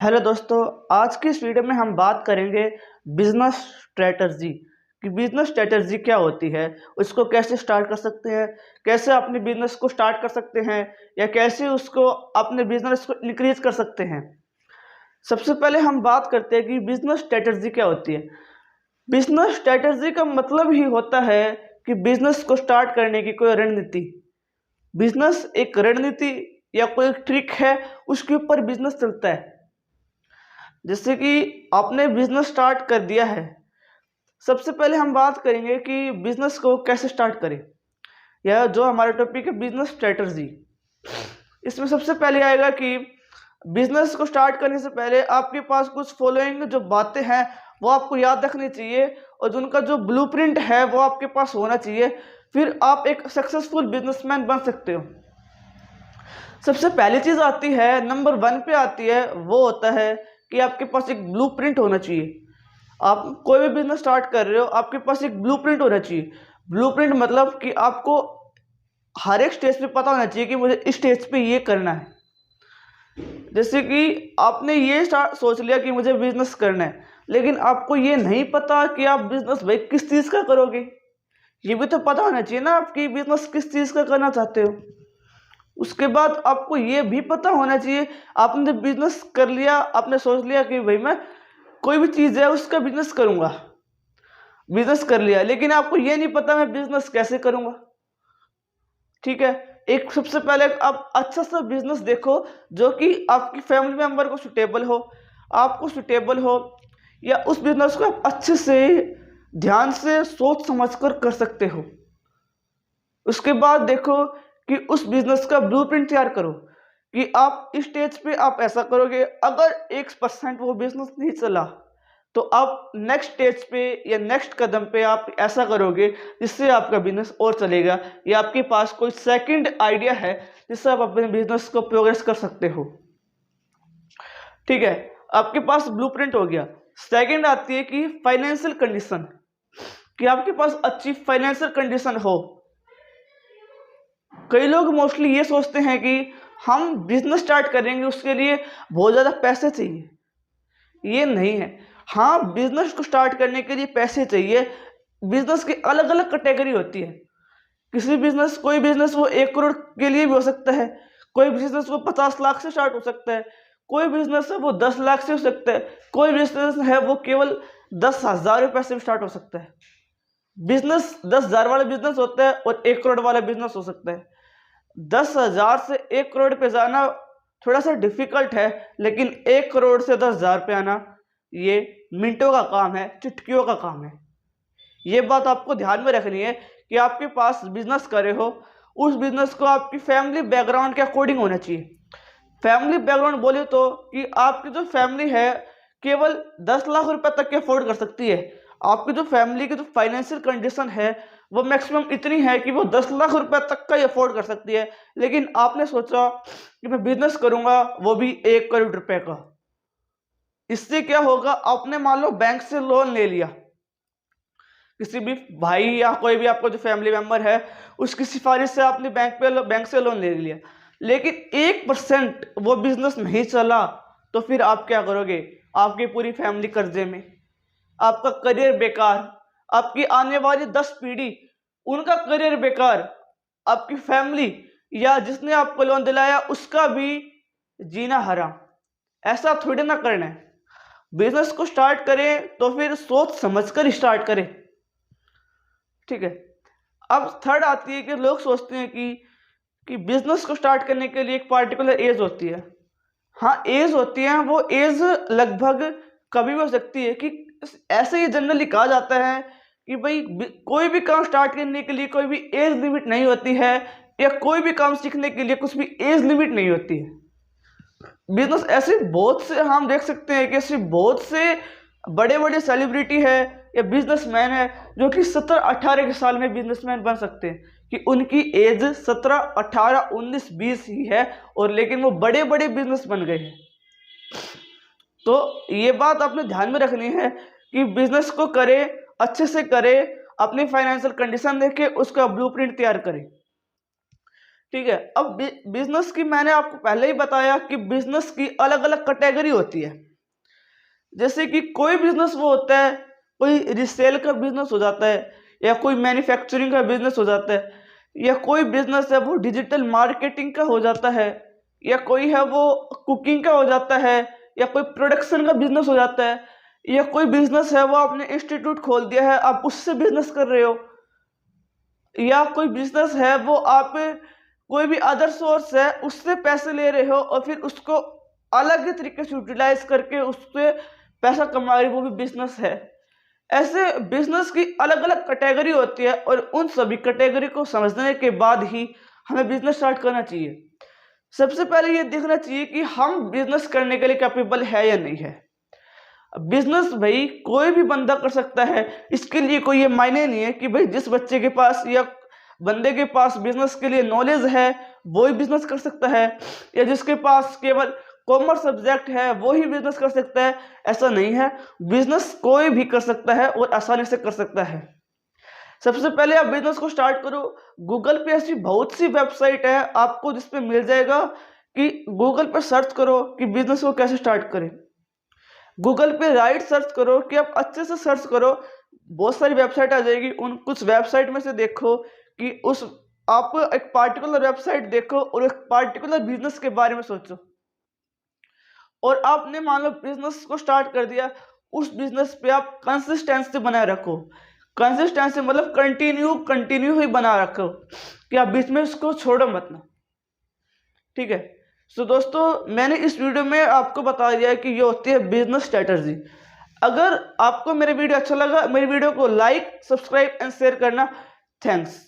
Hello दोस्तों। आज की इस वीडियो में हम बात करेंगे बिजनेस स्ट्रेटजी कि बिजनेस स्ट्रेटजी क्या होती है, उसको कैसे स्टार्ट कर सकते हैं, कैसे अपने बिजनेस को स्टार्ट कर सकते हैं या कैसे उसको अपने बिजनेस को इंक्रीज कर सकते हैं। सबसे पहले हम बात करते हैं कि बिजनेस स्ट्रेटजी क्या होती है। बिजनेस स्ट्रेटजी का मतलब ही होता है कि बिजनेस को स्टार्ट करने की कोई रणनीति। बिजनेस एक रणनीति या कोई ट्रिक है, उसके ऊपर बिजनेस चलता है। जैसे कि आपने बिजनेस स्टार्ट कर दिया है, सबसे पहले हम बात करेंगे कि बिजनेस को कैसे स्टार्ट करें, या जो हमारा टॉपिक है बिजनेस स्ट्रेटजी। इसमें सबसे पहले आएगा कि बिजनेस को स्टार्ट करने से पहले आपके पास कुछ फॉलोइंग जो बातें हैं वो आपको याद रखनी चाहिए, और जिनका जो ब्लूप्रिंट है वो आपके पास होना चाहिए। फिर आप एक सक्सेसफुल बिजनेसमैन बन सकते हो। सबसे पहली चीज आती है, नंबर 1 पे आती है, वो होता है कि आपके पास एक ब्लूप्रिंट होना चाहिए। आप कोई भी बिजनेस स्टार्ट कर रहे हो, आपके पास एक ब्लूप्रिंट होना चाहिए। ब्लूप्रिंट मतलब कि आपको हर एक स्टेज पे पता होना चाहिए कि मुझे इस स्टेज पे ये करना है। जैसे कि आपने ये सोच लिया कि मुझे बिजनेस करना है, लेकिन आपको ये नहीं पता कि आप बिजनेस भाई किस चीज का करोगे। ये भी तो पता होना चाहिए ना, आपकी बिजनेस किस चीज का करना चाहते हो। उसके बाद आपको ये भी पता होना चाहिए, आपने बिजनेस कर लिया, आपने सोच लिया कि भाई मैं कोई भी चीज़ है उसका बिजनेस करूंगा, बिजनेस कर लिया, लेकिन आपको ये नहीं पता मैं बिजनेस कैसे करूंगा। ठीक है, एक सबसे पहले आप अच्छा सा बिजनेस देखो जो कि आपकी फैमिली मेंबर को सुटेबल हो, आपको सुटेबल हो, या उस बिजनेस को आप अच्छे से ध्यान से सोच समझ कर सकते हो। उसके बाद देखो कि उस बिजनेस का ब्लूप्रिंट तैयार करो कि आप इस स्टेज पे आप ऐसा करोगे। अगर 1% वो बिजनेस नहीं चला तो आप नेक्स्ट स्टेज पे या नेक्स्ट कदम पे आप ऐसा करोगे जिससे आपका बिजनेस और चलेगा, या आपके पास कोई सेकंड आइडिया है जिससे आप अपने बिजनेस को प्रोग्रेस कर सकते हो। ठीक है, आपके पास ब्लूप्रिंट हो गया। सेकंड आती है कि फाइनेंशियल कंडीशन, कि आपके पास अच्छी फाइनेंशियल कंडीशन हो। कई लोग मोस्टली ये सोचते हैं कि हम बिजनेस स्टार्ट करेंगे उसके लिए बहुत ज़्यादा पैसे चाहिए। ये नहीं है। हाँ, बिजनेस को स्टार्ट करने के लिए पैसे चाहिए। बिजनेस की अलग अलग कैटेगरी होती है। कोई बिजनेस वो 1 करोड़ के लिए भी हो सकता है, कोई बिजनेस वो 50 लाख से स्टार्ट हो सकता है, कोई बिजनेस है वो 10 लाख से हो सकता है, कोई बिजनेस है वो केवल 10,000 रुपये से भी स्टार्ट हो सकता है। बिजनेस 10,000 वाला बिजनेस होता है और 1 करोड़ वाला बिजनेस हो सकता है। 10,000 से 1 करोड़ पे जाना थोड़ा सा डिफिकल्ट है, लेकिन 1 करोड़ से 10,000 पे आना ये मिनटों का काम है, चुटकियों का काम है। ये बात आपको ध्यान में रखनी है कि आपके पास बिजनेस करे हो, उस बिजनेस को आपकी फैमिली बैकग्राउंड के अकॉर्डिंग होना चाहिए। फैमिली बैकग्राउंड बोले तो कि आपकी जो फैमिली है केवल 10 लाख रुपए तक के अफोर्ड कर सकती है। आपकी जो फैमिली की जो फाइनेंशियल कंडीशन है वो मैक्सिमम इतनी है कि वो 10 लाख रुपए तक का ही अफोर्ड कर सकती है, लेकिन आपने सोचा कि मैं बिजनेस करूंगा वो भी 1 करोड़ रुपए का। इससे क्या होगा, आपने मान लो बैंक से लोन ले लिया, किसी भी भाई या कोई भी आपका जो फैमिली मेंबर है उसकी सिफारिश से आपने बैंक से लोन ले लिया, लेकिन 1% वो बिजनेस नहीं चला तो फिर आप क्या करोगे? आपकी पूरी फैमिली कर्जे में, आपका करियर बेकार, आपकी आने वाली 10 पीढ़ी उनका करियर बेकार, आपकी फैमिली या जिसने आपको लोन दिलाया उसका भी जीना हराम। ऐसा थोड़ी ना करना है। बिजनेस को स्टार्ट करें तो फिर सोच समझकर स्टार्ट करें। ठीक है, अब थर्ड आती है कि लोग सोचते हैं कि बिजनेस को स्टार्ट करने के लिए एक पार्टिकुलर एज होती है। हाँ, एज होती है, वो एज लगभग कभी भी हो सकती है। कि ऐसे ही जनरली कहा जाता है कि भाई कोई भी काम स्टार्ट करने के लिए कोई भी एज लिमिट नहीं होती है, या कोई भी काम सीखने के लिए कुछ भी एज लिमिट नहीं होती है। बिजनेस ऐसे बहुत से हम देख सकते हैं कि ऐसे बहुत से बड़े बड़े सेलिब्रिटी है या बिजनेसमैन है जो कि 17-18 के साल में बिजनेसमैन बन सकते हैं, कि उनकी एज 17, 18, 19, 20 ही है, और लेकिन वो बड़े बड़े बिजनेस बन गए हैं। तो ये बात आपने ध्यान में रखनी है कि बिजनेस को करे, अच्छे से करे, अपनी फाइनेंशियल कंडीशन देखे, उसका ब्लूप्रिंट तैयार करें। ठीक है। अब बिजनेस की मैंने आपको पहले ही बताया कि बिजनेस की अलग अलग कैटेगरी होती है। जैसे कि कोई बिजनेस वो होता है, कोई रिसेल का बिजनेस हो जाता है, या कोई मैन्युफैक्चरिंग का बिजनेस हो जाता है, या कोई बिजनेस है वो डिजिटल मार्केटिंग का हो जाता है, या कोई है वो कुकिंग का हो जाता है, या कोई प्रोडक्शन का बिजनेस हो जाता है, या कोई बिजनेस है वो आपने इंस्टीट्यूट खोल दिया है, आप उससे बिजनेस कर रहे हो, या कोई बिजनेस है वो आप कोई भी अदर सोर्स है उससे पैसे ले रहे हो और फिर उसको अलग तरीके से यूटिलाइज करके उससे पैसा कमा रहे हो, वो भी बिजनेस है। ऐसे बिजनेस की अलग अलग कैटेगरी होती है और उन सभी कैटेगरी को समझने के बाद ही हमें बिजनेस स्टार्ट करना चाहिए। सबसे पहले ये देखना चाहिए कि हम बिजनेस करने के लिए कैपेबल है या नहीं है। बिजनेस भाई कोई भी बंदा कर सकता है, इसके लिए कोई ये मायने नहीं है कि भाई जिस बच्चे के पास या बंदे के पास बिजनेस के लिए नॉलेज है वो ही बिजनेस कर सकता है, या जिसके पास केवल कॉमर्स सब्जेक्ट है वो ही बिजनेस कर सकता है। ऐसा नहीं है, बिजनेस कोई भी कर सकता है और आसानी से कर सकता है। सबसे पहले आप बिजनेस को स्टार्ट करो। गूगल पे ऐसी बहुत सी वेबसाइट है आपको जिसपे मिल जाएगा कि गूगल पे सर्च करो कि बिजनेस को कैसे स्टार्ट करें। गूगल पे राइट सर्च करो कि आप अच्छे से सर्च करो, बहुत सारी वेबसाइट आ जाएगी। उन कुछ वेबसाइट में से देखो कि उस आप एक पार्टिकुलर वेबसाइट देखो और एक पार्टिकुलर बिजनेस के बारे में सोचो, और आपने मान लो बिजनेस को स्टार्ट कर दिया। उस बिजनेस पे आप कंसिस्टेंसी बनाए रखो। कंसिस्टेंसी मतलब कंटिन्यू ही बना रखो कि आप बीच में उसको छोड़ो मत ना। ठीक है। तो दोस्तों मैंने इस वीडियो में आपको बता दिया है कि ये होती है बिजनेस स्ट्रेटजी। अगर आपको मेरे वीडियो अच्छा लगा, मेरी वीडियो को लाइक, सब्सक्राइब एंड शेयर करना। थैंक्स।